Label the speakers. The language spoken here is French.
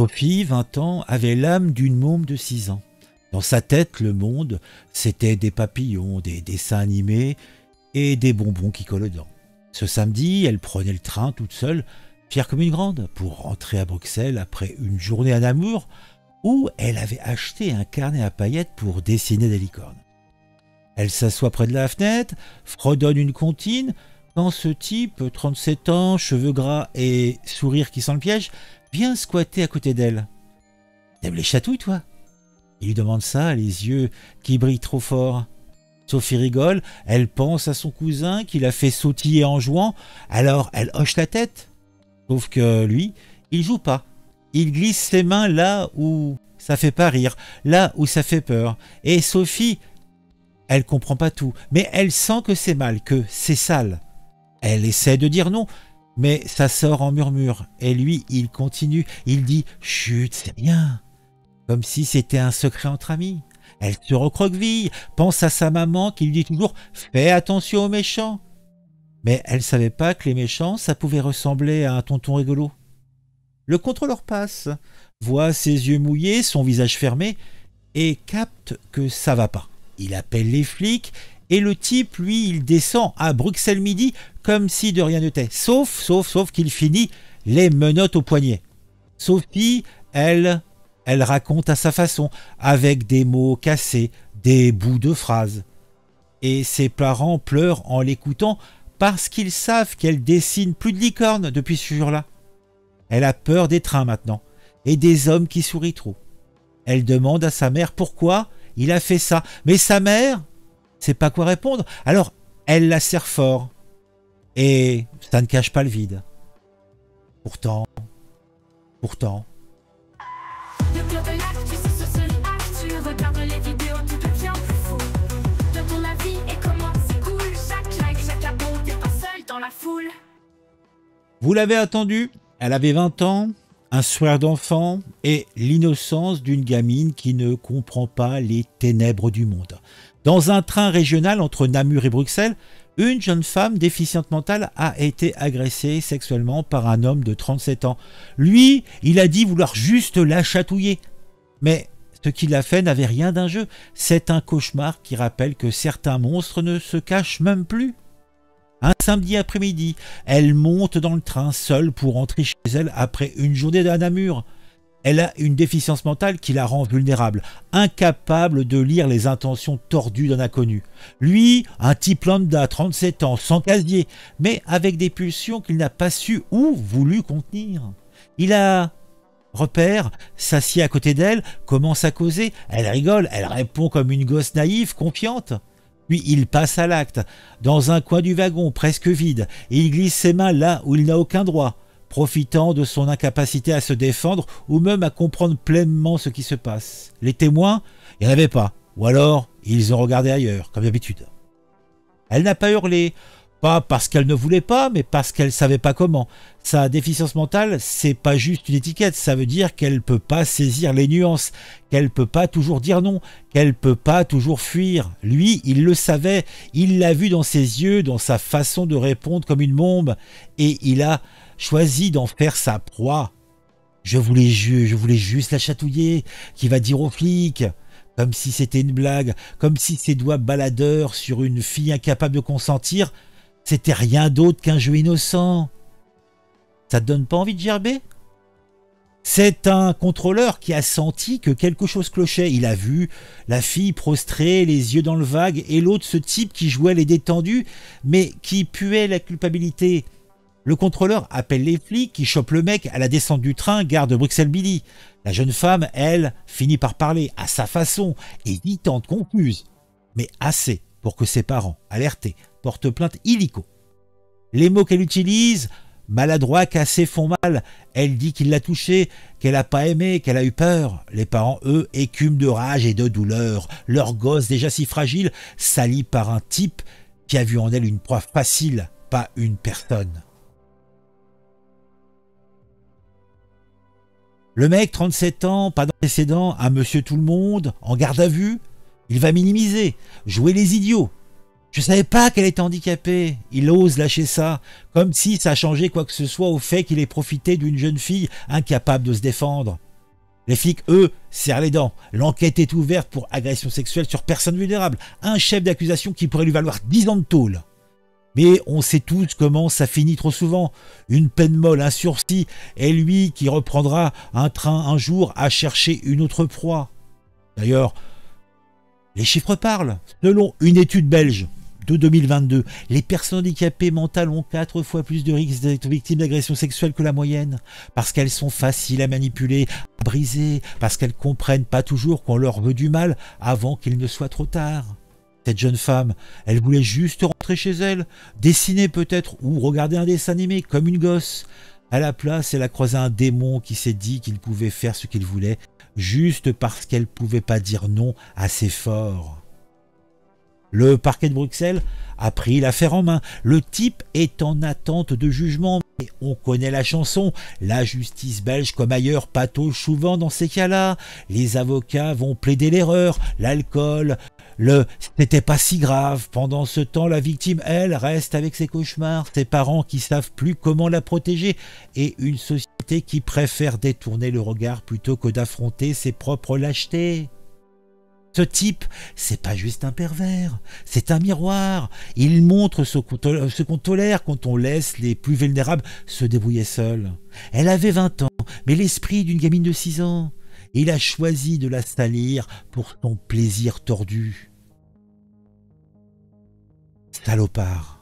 Speaker 1: Sophie, 20 ans, avait l'âme d'une môme de 6 ans. Dans sa tête, le monde, c'était des papillons, des dessins animés et des bonbons qui collent aux dents. Ce samedi, elle prenait le train toute seule, fière comme une grande, pour rentrer à Bruxelles après une journée à Namur où elle avait acheté un carnet à paillettes pour dessiner des licornes. Elle s'assoit près de la fenêtre, fredonne une comptine, quand ce type, 37 ans, cheveux gras et sourire qui sent le piège, vient squatter à côté d'elle. « T'aimes les chatouilles, toi ?» Il lui demande ça, les yeux qui brillent trop fort. Sophie rigole, elle pense à son cousin qui l'a fait sautiller en jouant, alors elle hoche la tête. Sauf que lui, il joue pas. Il glisse ses mains là où ça fait pas rire, là où ça fait peur. Et Sophie, elle comprend pas tout, mais elle sent que c'est mal, que c'est sale. Elle essaie de dire non, mais ça sort en murmure. Et lui, il continue, il dit « Chut, c'est rien !» Comme si c'était un secret entre amis. Elle se recroqueville, pense à sa maman qui lui dit toujours « Fais attention aux méchants !» Mais elle savait pas que les méchants, ça pouvait ressembler à un tonton rigolo. Le contrôleur passe, voit ses yeux mouillés, son visage fermé, et capte que ça va pas. Il appelle les flics, et le type, lui, il descend à Bruxelles midi comme si de rien n'était. Sauf qu'il finit les menottes au poignet. Sophie, elle raconte à sa façon, avec des mots cassés, des bouts de phrases. Et ses parents pleurent en l'écoutant parce qu'ils savent qu'elle dessine plus de licornes depuis ce jour-là. Elle a peur des trains maintenant, et des hommes qui sourient trop. Elle demande à sa mère pourquoi il a fait ça, mais sa mère sait pas quoi répondre, alors elle la serre fort. Et ça ne cache pas le vide. Pourtant...
Speaker 2: Le club est là, tu sais ce seul acte, tu regardes les vidéos, tout devient fou. De ton avis et comment c'est cool, chaque like, chaque abon, t'es pas seul dans la foule.
Speaker 1: Vous l'avez attendu, elle avait 20 ans, un sourire d'enfant et l'innocence d'une gamine qui ne comprend pas les ténèbres du monde. Dans un train régional entre Namur et Bruxelles, une jeune femme déficiente mentale a été agressée sexuellement par un homme de 37 ans. Lui, il a dit vouloir juste la chatouiller. Mais ce qu'il a fait n'avait rien d'un jeu. C'est un cauchemar qui rappelle que certains monstres ne se cachent même plus. Un samedi après-midi, elle monte dans le train seule pour rentrer chez elle après une journée à Namur. Elle a une déficience mentale qui la rend vulnérable, incapable de lire les intentions tordues d'un inconnu. Lui, un type lambda, 37 ans, sans casier, mais avec des pulsions qu'il n'a pas su ou voulu contenir. Il a repère, s'assied à côté d'elle, commence à causer, elle rigole, elle répond comme une gosse naïve, confiante. Puis il passe à l'acte, dans un coin du wagon presque vide, et il glisse ses mains là où il n'a aucun droit, profitant de son incapacité à se défendre ou même à comprendre pleinement ce qui se passe. Les témoins, il n'y en avait pas, ou alors ils ont regardé ailleurs, comme d'habitude. Elle n'a pas hurlé, pas parce qu'elle ne voulait pas, mais parce qu'elle ne savait pas comment. Sa déficience mentale, c'est pas juste une étiquette, ça veut dire qu'elle ne peut pas saisir les nuances, qu'elle ne peut pas toujours dire non, qu'elle ne peut pas toujours fuir. Lui, il le savait, il l'a vu dans ses yeux, dans sa façon de répondre comme une bombe, et il a choisi d'en faire sa proie. Je voulais juste la chatouiller, qui va dire aux flics, comme si c'était une blague, comme si ses doigts baladeurs sur une fille incapable de consentir, c'était rien d'autre qu'un jeu innocent. Ça te donne pas envie de gerber ? C'est un contrôleur qui a senti que quelque chose clochait. Il a vu la fille prostrée, les yeux dans le vague, et l'autre, ce type qui jouait les détendus, mais qui puait la culpabilité. Le contrôleur appelle les flics qui chopent le mec à la descente du train, gare de Bruxelles-Midi. La jeune femme, elle, finit par parler à sa façon, hésitante, confuse, mais assez pour que ses parents, alertés, portent plainte illico. Les mots qu'elle utilise, maladroits, cassés, font mal. Elle dit qu'il l'a touchée, qu'elle n'a pas aimé, qu'elle a eu peur. Les parents, eux, écument de rage et de douleur. Leur gosse, déjà si fragile, sali par un type qui a vu en elle une proie facile, pas une personne. Le mec, 37 ans, pas d'antécédent, un monsieur tout le monde, en garde à vue, il va minimiser, jouer les idiots. Je savais pas qu'elle était handicapée. Il ose lâcher ça, comme si ça changeait quoi que ce soit au fait qu'il ait profité d'une jeune fille incapable de se défendre. Les flics, eux, serrent les dents. L'enquête est ouverte pour agression sexuelle sur personne vulnérable. Un chef d'accusation qui pourrait lui valoir 10 ans de tôle. Mais on sait tous comment ça finit trop souvent. Une peine molle, un sursis, et lui qui reprendra un train un jour à chercher une autre proie. D'ailleurs, les chiffres parlent. Selon une étude belge de 2022, les personnes handicapées mentales ont 4 fois plus de risques d'être victimes d'agressions sexuelles que la moyenne, parce qu'elles sont faciles à manipuler, à briser, parce qu'elles comprennent pas toujours qu'on leur veut du mal avant qu'il ne soit trop tard. Cette jeune femme, elle voulait juste rentrer chez elle, dessiner peut-être ou regarder un dessin animé comme une gosse. À la place, elle a croisé un démon qui s'est dit qu'il pouvait faire ce qu'il voulait, juste parce qu'elle pouvait pas dire non assez fort. Le parquet de Bruxelles a pris l'affaire en main. Le type est en attente de jugement. Mais on connaît la chanson. La justice belge, comme ailleurs, patauge souvent dans ces cas-là. Les avocats vont plaider l'erreur, l'alcool, c'était pas si grave. Pendant ce temps, la victime, elle, reste avec ses cauchemars, ses parents qui savent plus comment la protéger et une société qui préfère détourner le regard plutôt que d'affronter ses propres lâchetés. Ce type, c'est pas juste un pervers, c'est un miroir. Il montre ce qu'on tolère quand on laisse les plus vulnérables se débrouiller seuls. Elle avait 20 ans, mais l'esprit d'une gamine de 6 ans. Il a choisi de la salir pour son plaisir tordu. Salopard.